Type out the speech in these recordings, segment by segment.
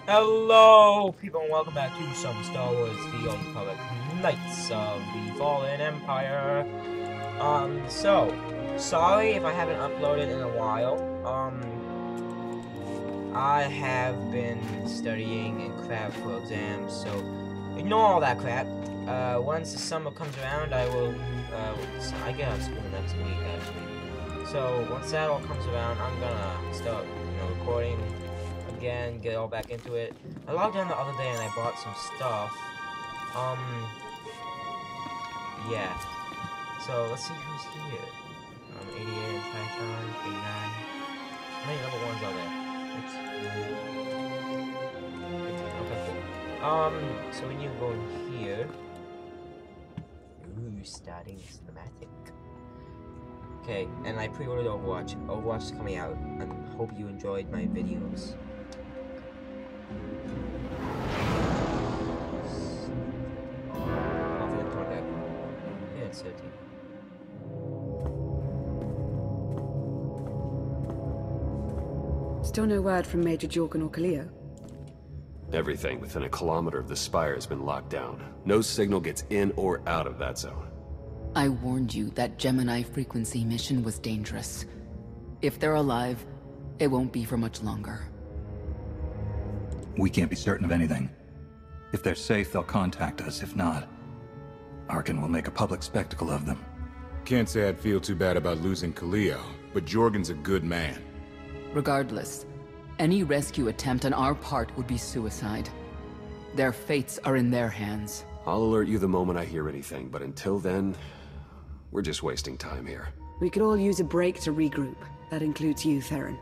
Hello, people, and welcome back to some Star Wars: The Old Republic, Knights of the Fallen Empire. So, sorry if I haven't uploaded in a while. I have been studying and crap for exams, so ignore all that crap. Once the summer comes around, I will, I get out of school next week, actually. So, once that all comes around, I'm gonna start, recording again, get all back into it. I logged in the other day and I bought some stuff. Yeah. So let's see who's here. 88 is Python, 89. How many level 1s are there? 15. Okay, cool. So we need to go in here. Ooh, starting cinematic. Okay, and I pre-ordered Overwatch. Overwatch is coming out. I hope you enjoyed my videos. Yeah, 13. Still no word from Major Jorgen or Kaleo? Everything within a kilometer of the spire has been locked down. No signal gets in or out of that zone. I warned you that Gemini frequency mission was dangerous. If they're alive, it won't be for much longer. We can't be certain of anything. If they're safe, they'll contact us. If not, Arkin will make a public spectacle of them. Can't say I'd feel too bad about losing Kaleo, but Jorgen's a good man. Regardless, any rescue attempt on our part would be suicide. Their fates are in their hands. I'll alert you the moment I hear anything, but until then, we're just wasting time here. We could all use a break to regroup. That includes you, Theron.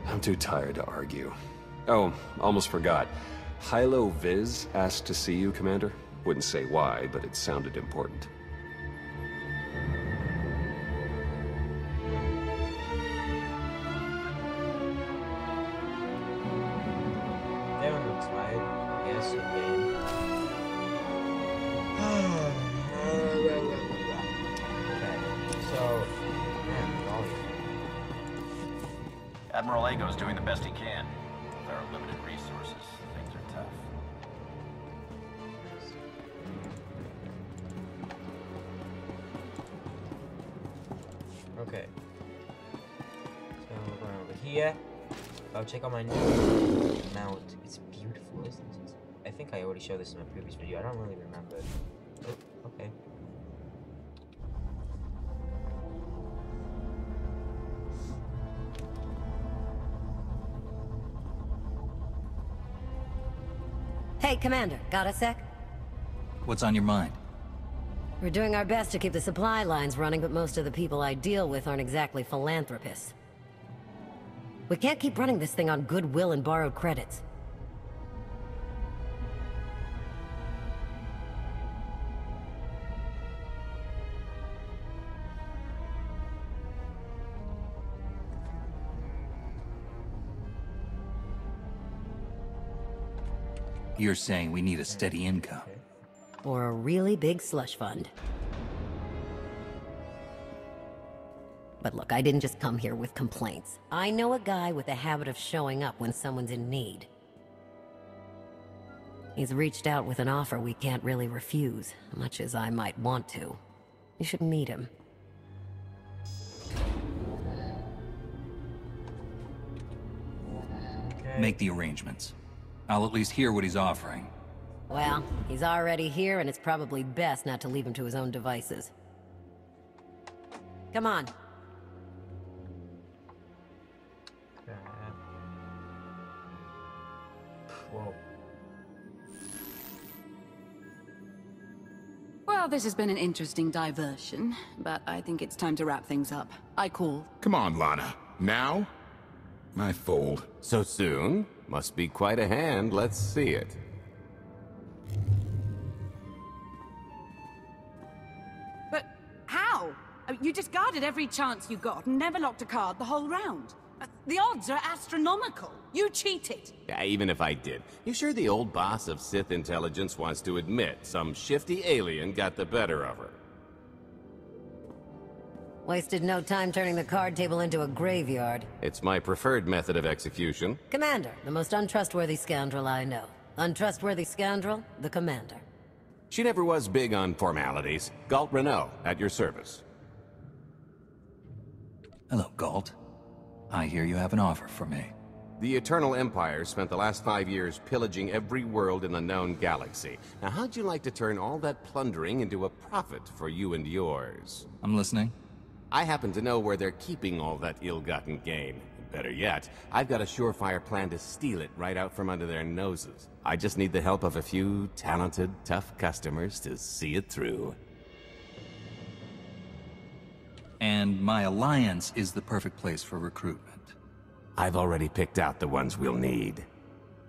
I'm too tired to argue. Oh, almost forgot. Hylo Viz asked to see you, Commander. Wouldn't say why, but it sounded important. Theron looks tired. Yes, again. Okay, so, man, all Admiral Ago's doing the best he can. There are limited resources. Things are tough. Okay. So we're going over here. I'll check out my new mount. It's beautiful, isn't it? I think I already showed this in my previous video. I don't really remember. Oh, okay. Hey, Commander, got a sec? What's on your mind? We're doing our best to keep the supply lines running, but most of the people I deal with aren't exactly philanthropists. We can't keep running this thing on goodwill and borrowed credits. You're saying we need a steady income. Or a really big slush fund. But look, I didn't just come here with complaints. I know a guy with a habit of showing up when someone's in need. He's reached out with an offer we can't really refuse, much as I might want to. You should meet him. Okay. Make the arrangements. I'll at least hear what he's offering. Well, he's already here, and it's probably best not to leave him to his own devices. Come on. Whoa. Well, this has been an interesting diversion, but I think it's time to wrap things up. I call. Come on, Lana. Now? I fold. So soon? Must be quite a hand. Let's see it. But how? You discarded every chance you got and never locked a card the whole round. The odds are astronomical. You cheated. Yeah, even if I did. You sure the old boss of Sith intelligence wants to admit some shifty alien got the better of her? Wasted no time turning the card table into a graveyard. It's my preferred method of execution. Commander, the most untrustworthy scoundrel I know. Untrustworthy scoundrel, the Commander. She never was big on formalities. Galt Renault, at your service. Hello, Galt. I hear you have an offer for me. The Eternal Empire spent the last 5 years pillaging every world in the known galaxy. Now, how'd you like to turn all that plundering into a profit for you and yours? I'm listening. I happen to know where they're keeping all that ill-gotten gain. Better yet, I've got a surefire plan to steal it right out from under their noses. I just need the help of a few talented, tough customers to see it through. And my alliance is the perfect place for recruitment. I've already picked out the ones we'll need.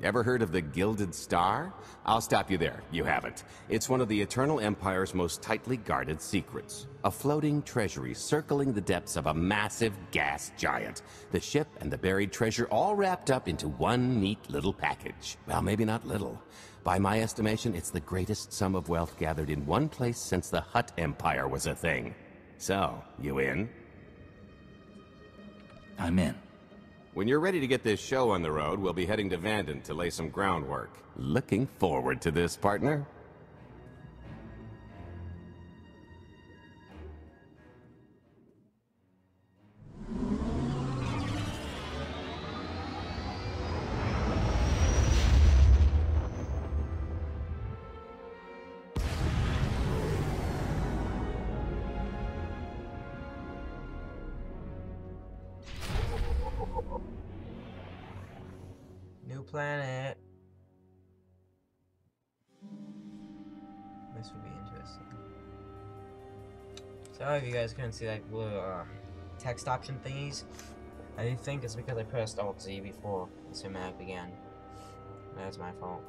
Ever heard of the Gilded Star? I'll stop you there. You haven't. It's one of the Eternal Empire's most tightly guarded secrets. A floating treasury circling the depths of a massive gas giant. The ship and the buried treasure all wrapped up into one neat little package. Well, maybe not little. By my estimation, it's the greatest sum of wealth gathered in one place since the Hutt Empire was a thing. So, you in? I'm in. When you're ready to get this show on the road, we'll be heading to Vanden to lay some groundwork. Looking forward to this, partner. New planet. This would be interesting. Sorry if you guys couldn't see that little text option thingies. I think it's because I pressed Alt-Z before the cinematic began. That's my fault.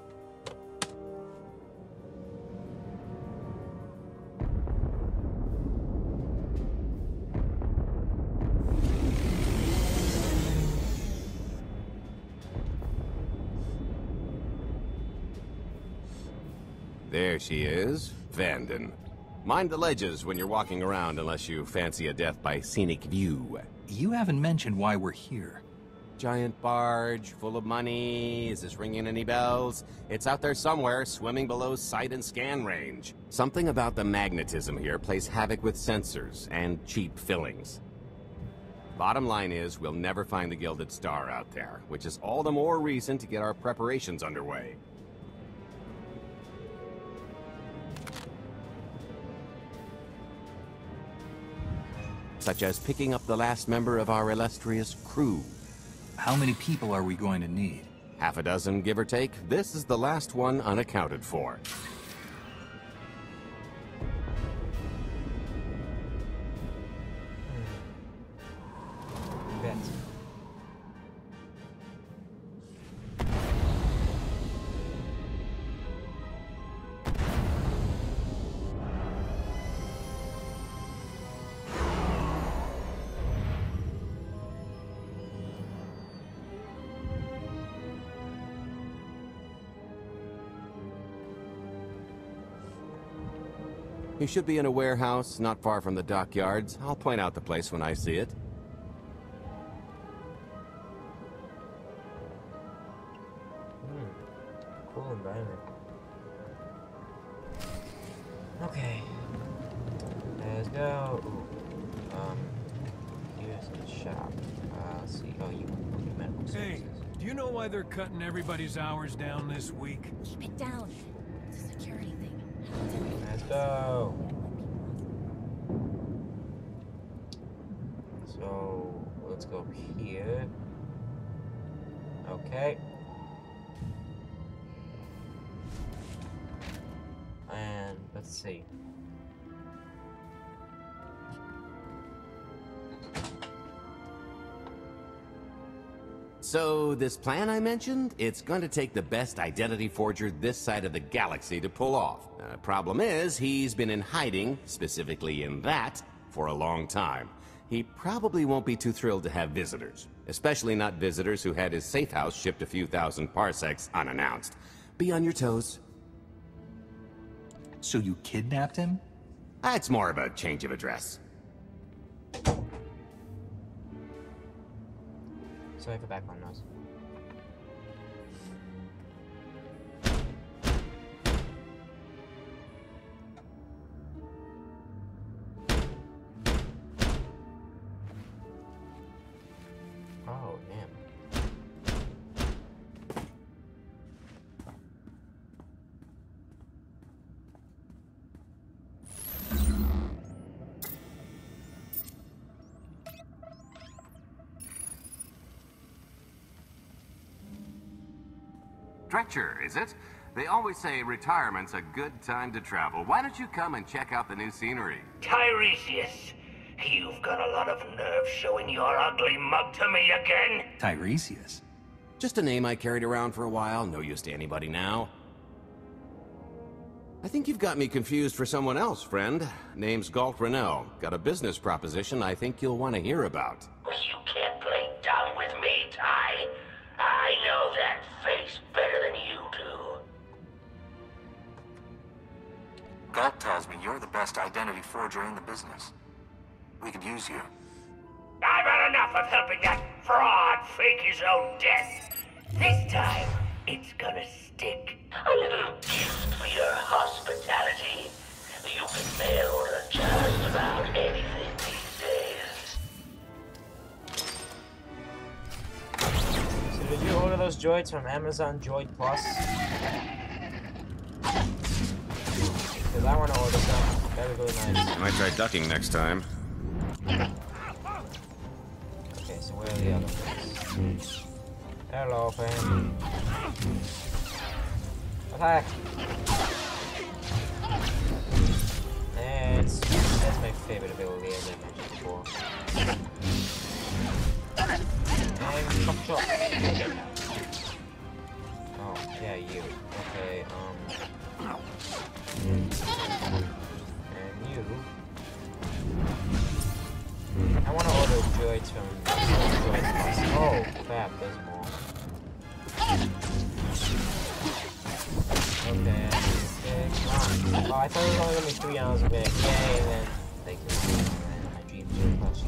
There she is, Vanden. Mind the ledges when you're walking around unless you fancy a death by scenic view. You haven't mentioned why we're here. Giant barge, full of money. Is this ringing any bells? It's out there somewhere, swimming below sight and scan range. Something about the magnetism here plays havoc with sensors and cheap fillings. Bottom line is, we'll never find the Gilded Star out there, which is all the more reason to get our preparations underway. Such as picking up the last member of our illustrious crew. How many people are we going to need? Half a dozen, give or take. This is the last one unaccounted for. Bet. You should be in a warehouse, not far from the dockyards. I'll point out the place when I see it. Cool environment. Okay. Let's go. Here's the shop. Let's see. Oh, you medical services. Hey, do you know why they're cutting everybody's hours down this week? Keep it down. It's a security thing. Let's go. So let's go here. Okay. And let's see. So, this plan I mentioned, it's going to take the best identity forger this side of the galaxy to pull off. Problem is, he's been in hiding, specifically in that, for a long time. He probably won't be too thrilled to have visitors. Especially not visitors who had his safe house shipped a few thousand parsecs unannounced. Be on your toes. So you kidnapped him? It's more of a change of address. Sorry for background noise. Oh, damn. Dretcher, is it? They always say retirement's a good time to travel. Why don't you come and check out the new scenery? Tiresias, you've got a lot of nerve showing your ugly mug to me again. Tiresias? Just a name I carried around for a while, no use to anybody now. I think you've got me confused for someone else, friend. Name's Galt Renell. Got a business proposition I think you'll want to hear about. You can't play dumb with me, Ty. I know that face better than you do. Galt tells me you're the best identity forger in the business. We could use you. I've had enough of helping that fraud fake his own death. This time, it's gonna stick. A little gift for your hospitality. You can mail order just about anything these days. So did you order those droids from Amazon Droid Plus? Because I want to order some. That'd be really nice. Might try ducking next time. Okay, so where are the other ones? Hello, friend. Attack! That's my favorite ability, as I mentioned before. And chop chop. Oh, yeah, you. Okay, and you. I want to order droids from Droids Plus. Oh, crap, there's more. Okay, come on. Oh, I thought it was only going to be 3 hours a bit. Yay, and then they can my dreams are crushed.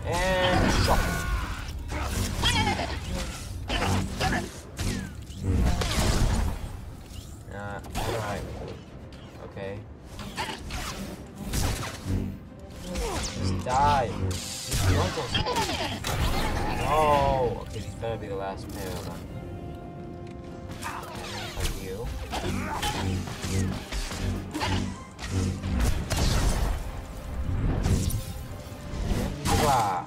And shot. Alright. Okay. Just die. No! Okay, these better be the last pair of them. Like you. Wow.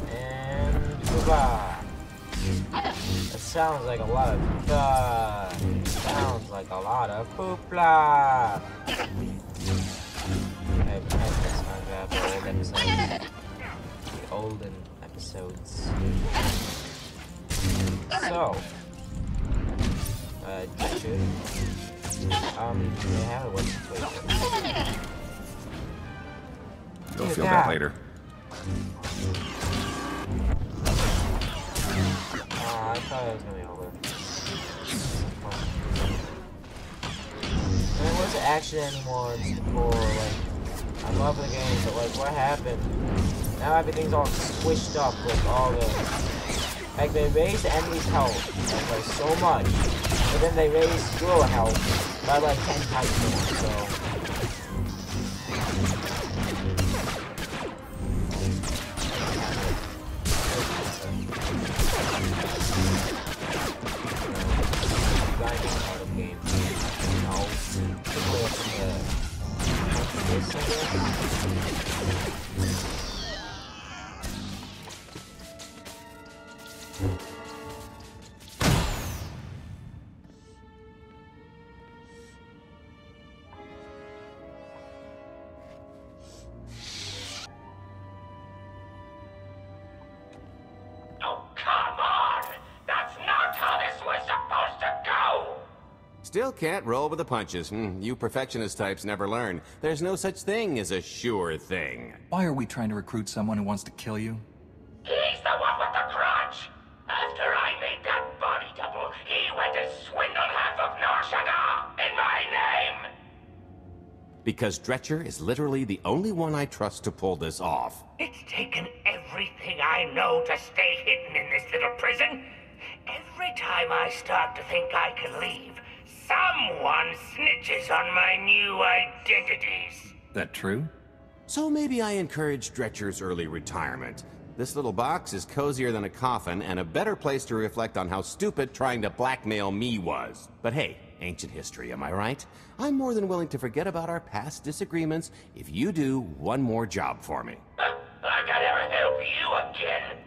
And goodbye. That sounds like a lot of sounds like a lot of poopla. I've this manga for old episodes. The olden episodes. So Richard. They have a what's it? You'll feel that later. I thought it was gonna be over. There wasn't action anymore. It's cool. Like, I love the game, but like, what happened? Now everything's all squished up with all the. Like, they raised the enemy's health like so much, but then they raised your health by like 10 times more. So. Still can't roll with the punches. You perfectionist types never learn. There's no such thing as a sure thing. Why are we trying to recruit someone who wants to kill you? He's the one with the crutch. After I made that body double, he went and swindled half of Norshada in my name. Because Dretcher is literally the only one I trust to pull this off. It's taken everything I know to stay hidden in this little prison. Every time I start to think I can leave, someone snitches on my new identities. That true? So maybe I encourage Dretcher's early retirement. This little box is cozier than a coffin and a better place to reflect on how stupid trying to blackmail me was. But hey, ancient history, am I right? I'm more than willing to forget about our past disagreements if you do one more job for me. I gotta ever help you again.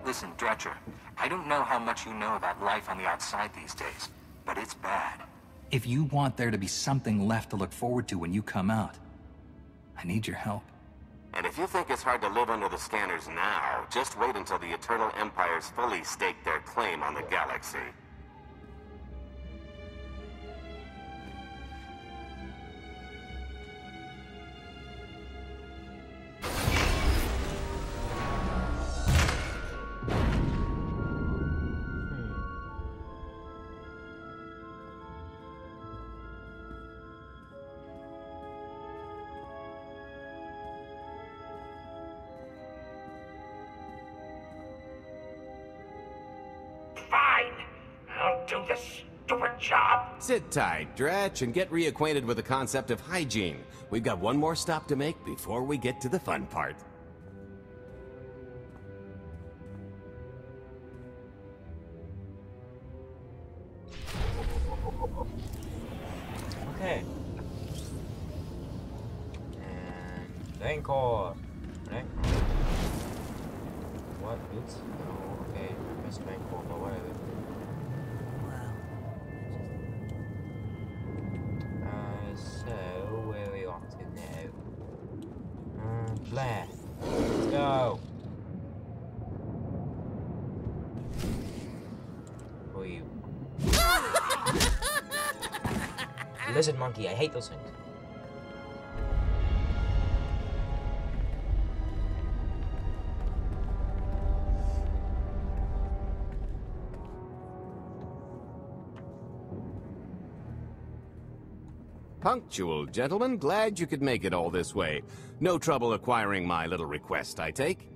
Listen, Dretcher, I don't know how much you know about life on the outside these days, but it's bad. If you want there to be something left to look forward to when you come out, I need your help. And if you think it's hard to live under the scanners now, just wait until the Eternal Empires fully stake their claim on the galaxy. Fine. I'll do the stupid job. Sit tight, Dretch, and get reacquainted with the concept of hygiene. We've got one more stop to make before we get to the fun part. Okay. And Rancor. Rancor. What? Oops. Oh, okay. Missed Rancor for whatever. So where are we off to now? Blair. Let's go. Who are you? Lizard monkey. I hate those things. Punctual, gentlemen. Glad you could make it all this way. No trouble acquiring my little request, I take?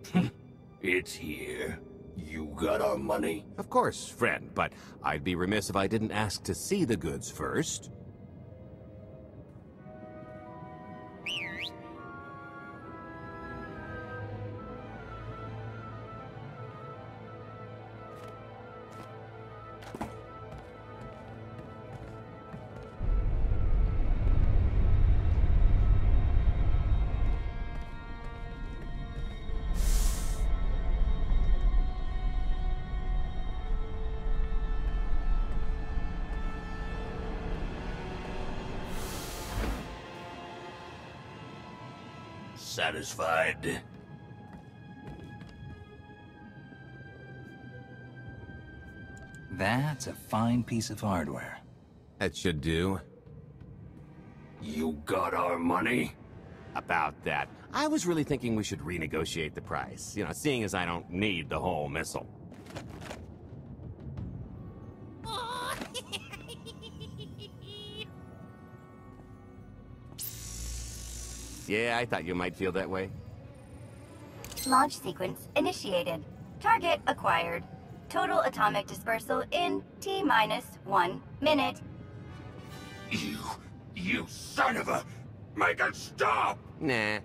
It's here. You got our money? Of course, friend, but I'd be remiss if I didn't ask to see the goods first. Satisfied? That's a fine piece of hardware. That should do. You got our money? About that. I was really thinking we should renegotiate the price. You know, seeing as I don't need the whole missile. Yeah, I thought you might feel that way. Launch sequence initiated. Target acquired. Total atomic dispersal in T-1 minute. You son of a... Make it stop! Nah.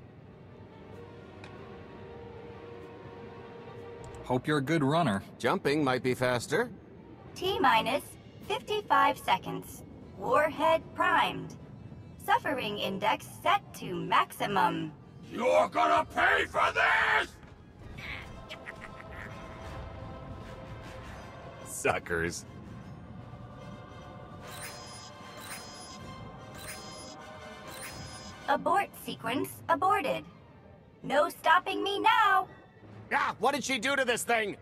Hope you're a good runner. Jumping might be faster. T-minus 55 seconds. Warhead primed. Suffering index set to maximum. You're gonna pay for this! Suckers. Abort sequence aborted. No stopping me now. Ah, what did she do to this thing?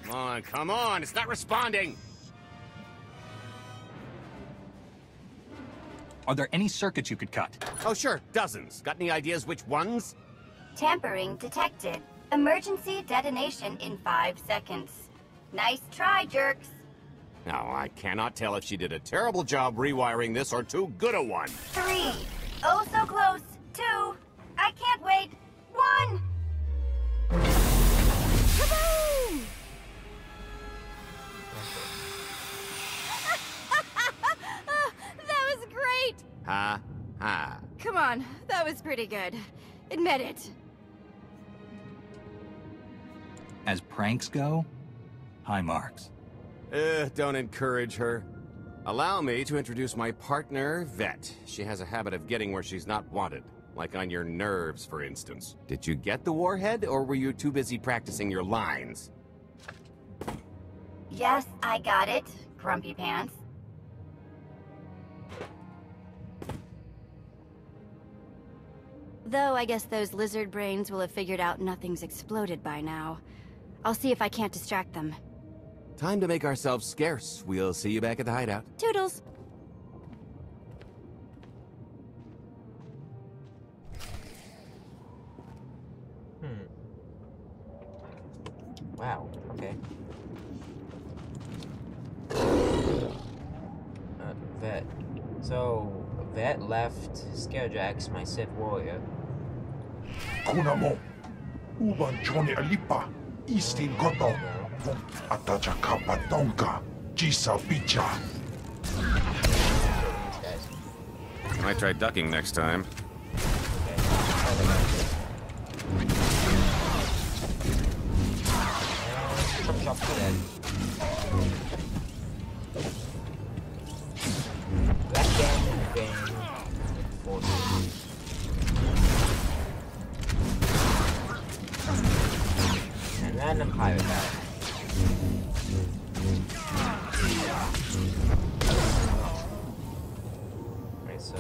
Come on, it's not responding! Are there any circuits you could cut? Oh sure, dozens. Got any ideas which ones? Tampering detected. Emergency detonation in 5 seconds. Nice try, jerks. Now, I cannot tell if she did a terrible job rewiring this or too good a one. 3. Oh, so close. 2. I can't wait. 1. Kaboom! That was great! Ha, ha. Come on, that was pretty good. Admit it. As pranks go, high marks. Don't encourage her. Allow me to introduce my partner, Vet. She has a habit of getting where she's not wanted. Like on your nerves, for instance. Did you get the warhead, or were you too busy practicing your lines? Yes, I got it, Grumpy Pants. Though I guess those lizard brains will have figured out nothing's exploded by now. I'll see if I can't distract them. Time to make ourselves scarce. We'll see you back at the hideout. Toodles! Wow, okay. Vet. So, Vet left Scarejax, my Sith warrior. Kunamo, uban Johnny Alipa, Eastin Koto, Atacha Kapatonka, Jisa Picha. I might try ducking next time. Chop to that. Black game. And then a pirate guy. Right, so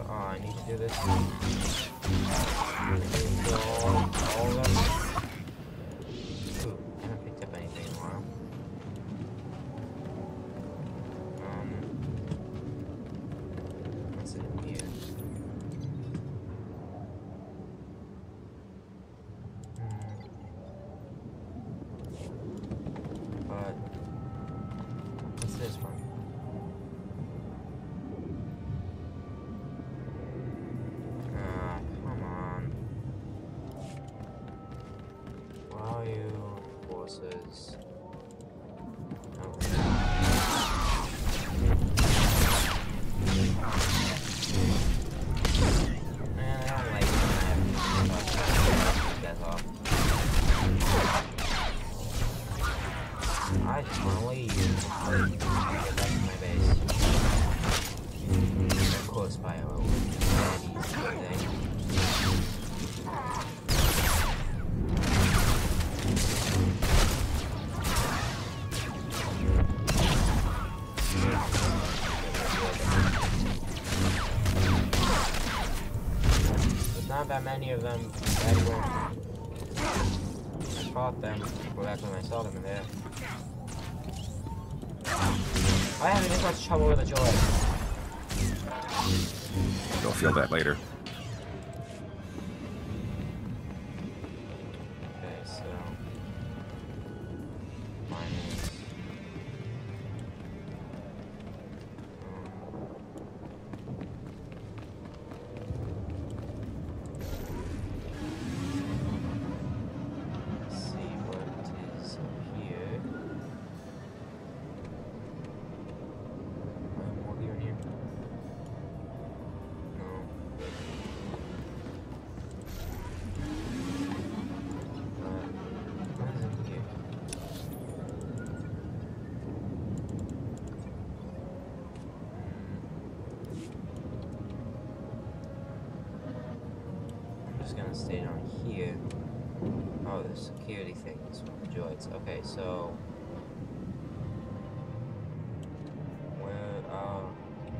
I need to do this. All of them. Not that many of them anywhere. I fought them back when I saw them in there. I having this much trouble with the joy. You'll feel that later. Okay, so gonna stay down here. Oh, the security things with the droids. Okay, so where are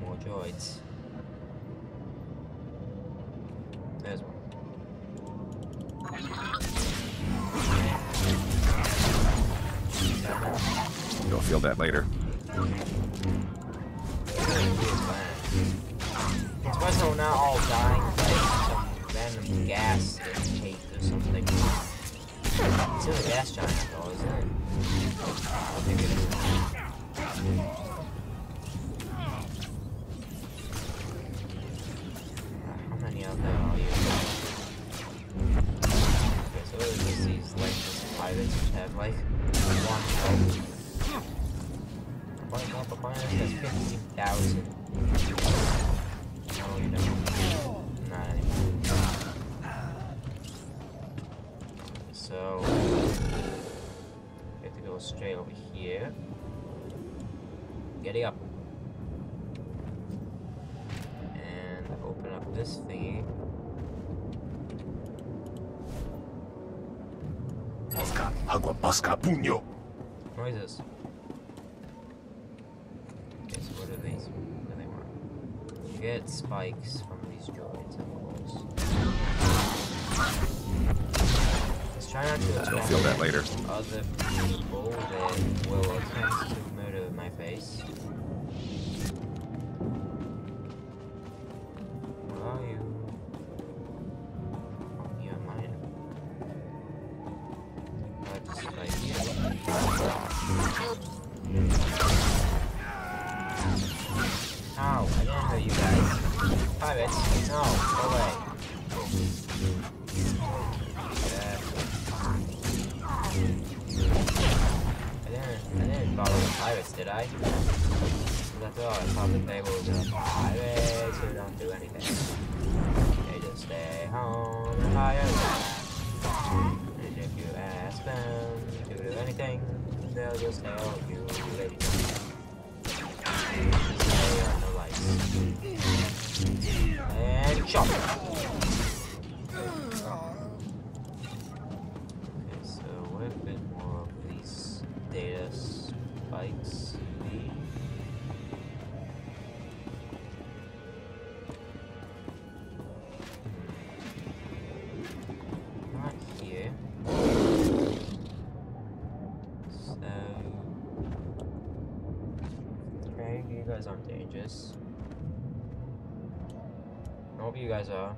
more droids? There's one. feel that later. It's why we're not all dying by some random gas intake or something. It's in a gas giant though, isn't it? I think it is. How many of them are you? Okay, so there's these like these pirates which have like one health. That's 50,000. No, you don't. Not anymore. So we have to go straight over here. Getting up. And open up this thingy. Pasca puño. What is this? Okay, so what are these? What do they want? You get spikes from these droids, of course. Let's try not to I'll feel that later. Other people that will attempt to murder my face. Where are you? Oh, you're mine. Just right here. Ow, I didn't hurt you guys. Pirates, no, go away. I didn't follow the pirates, did I? That's all. I thought that they were the pirates who don't do anything. They just stay home and fire back. And if you ask them to do anything, they'll just tell you they don't. Stay on the lights. And chop! Okay, so what a bit more of these data spikes be? Not here. So okay, you guys aren't dangerous. I hope you guys are.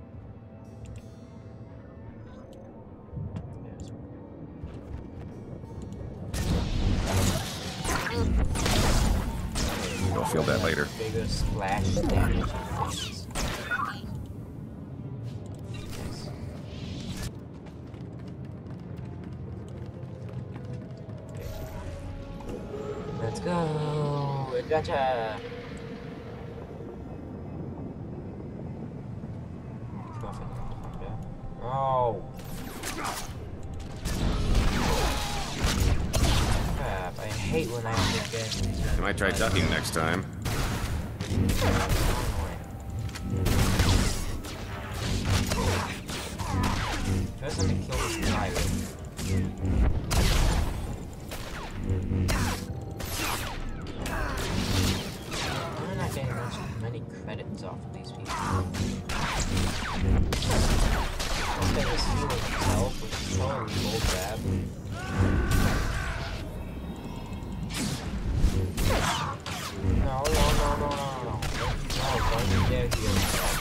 You'll feel that later. Bigger splash damage. Let's go! Adventure! Oh! Crap, I hate when I have to get... You might try ducking next time. First, let me kill this pirate. I'm not getting many credits off of these people. Okay, this heal itself, which is totally bull crap. No. No, don't you dare heal yourself.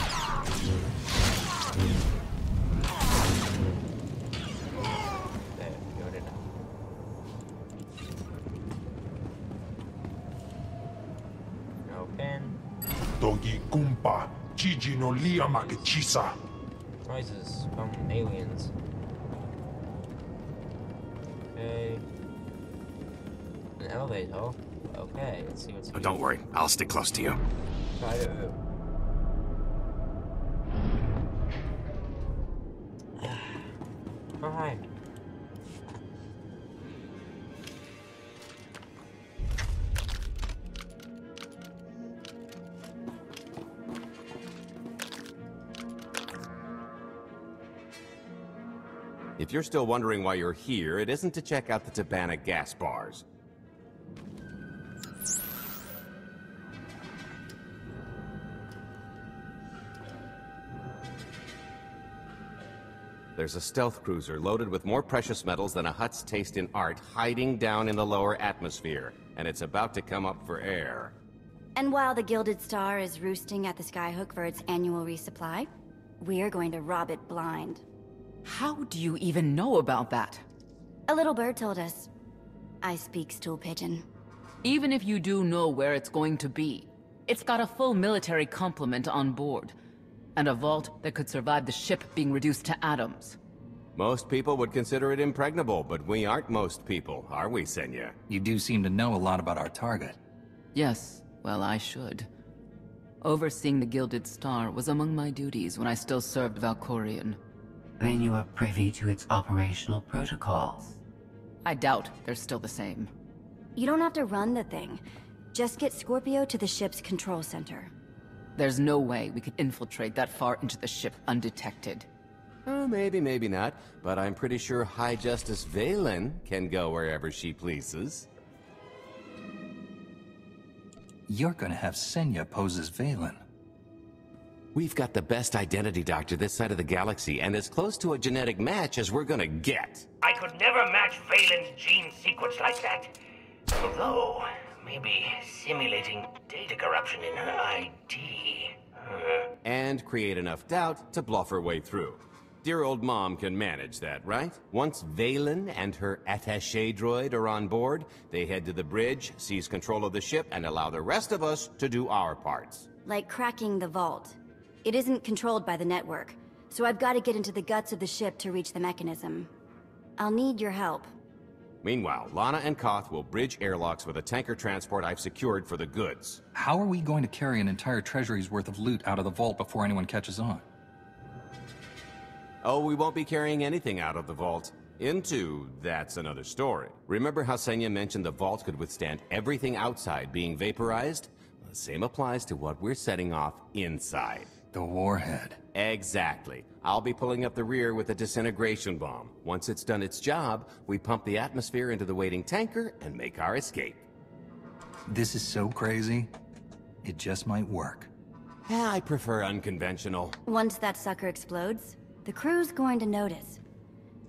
There, good enough. No pen. Dogi Gumpa, Gigi no Liama Chisa. Noises from aliens. Okay. An elevator. Okay, let's see what's here. Oh, don't worry, I'll stick close to you. Oh, hi. If you're still wondering why you're here, it isn't to check out the Tabana gas bars. There's a stealth cruiser loaded with more precious metals than a Hutt's taste in art hiding down in the lower atmosphere, and it's about to come up for air. And while the Gilded Star is roosting at the Skyhook for its annual resupply, we're going to rob it blind. How do you even know about that? A little bird told us. I speak stool pigeon. Even if you do know where it's going to be, it's got a full military complement on board, and a vault that could survive the ship being reduced to atoms. Most people would consider it impregnable, but we aren't most people, are we, Senya? You do seem to know a lot about our target. Yes, well, I should. Overseeing the Gilded Star was among my duties when I still served Valkorion. Then you are privy to its operational protocols. I doubt they're still the same. You don't have to run the thing. Just get Scorpio to the ship's control center. There's no way we could infiltrate that far into the ship undetected. Oh, maybe, maybe not, but I'm pretty sure High Justice Valen can go wherever she pleases. You're gonna have Senya pose as Valen. We've got the best identity doctor this side of the galaxy, and as close to a genetic match as we're gonna get. I could never match Valen's gene sequence like that. Although, maybe simulating data corruption in her ID. And create enough doubt to bluff her way through. Dear old mom can manage that, right? Once Valen and her attaché droid are on board, they head to the bridge, seize control of the ship, and allow the rest of us to do our parts. Like cracking the vault. It isn't controlled by the network, so I've got to get into the guts of the ship to reach the mechanism. I'll need your help. Meanwhile, Lana and Koth will bridge airlocks with a tanker transport I've secured for the goods. How are we going to carry an entire treasury's worth of loot out of the vault before anyone catches on? Oh, we won't be carrying anything out of the vault. That's another story. Remember how Senya mentioned the vault could withstand everything outside being vaporized? The same applies to what we're setting off inside. The warhead. Exactly. I'll be pulling up the rear with a disintegration bomb. Once it's done its job, we pump the atmosphere into the waiting tanker and make our escape. This is so crazy, it just might work. I prefer unconventional. Once that sucker explodes, the crew's going to notice.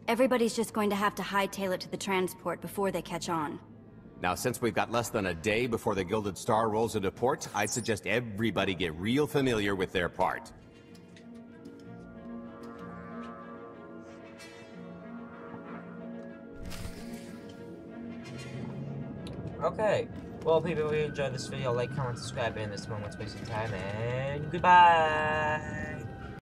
Everybody's just going to have to hightail it to the transport before they catch on. Now, since we've got less than a day before the Gilded Star rolls into port, I'd suggest everybody get real familiar with their part. Okay. Well, people, if you enjoyed this video, like, comment, subscribe, and this moment's wasting time, and goodbye!